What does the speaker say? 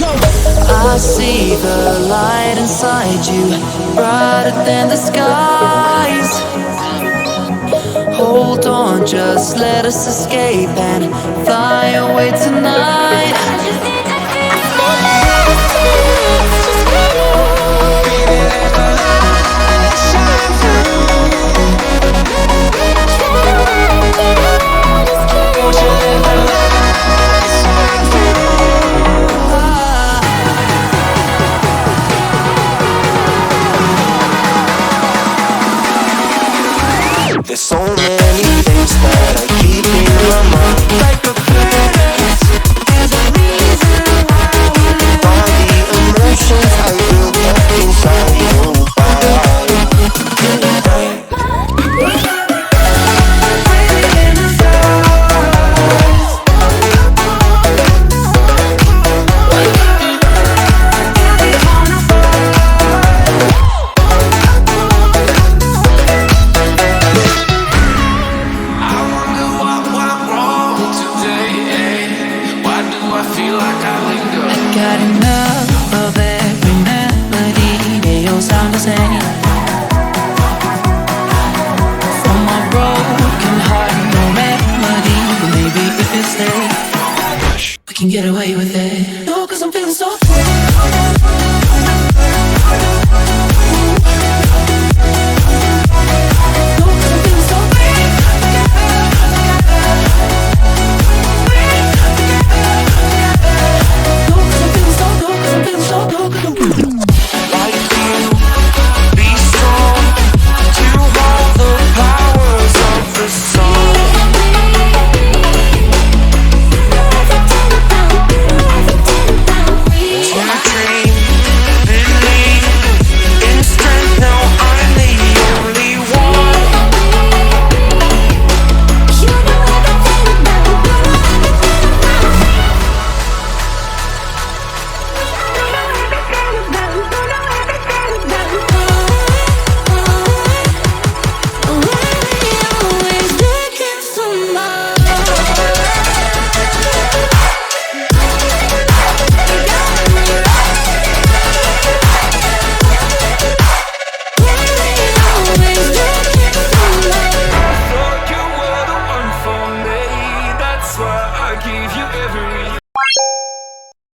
I see the light inside you, brighter than the skies. Hold on, just let us escape and fly away tonight. There's so many things that I keep in my mind, like a past. There's a reason why all the emotions I built up inside you. Got enough of every melody, they all sound the same. From my broken heart, no remedy, but maybe if you stay, we can get away with it. No, 'cause I'm feeling so free.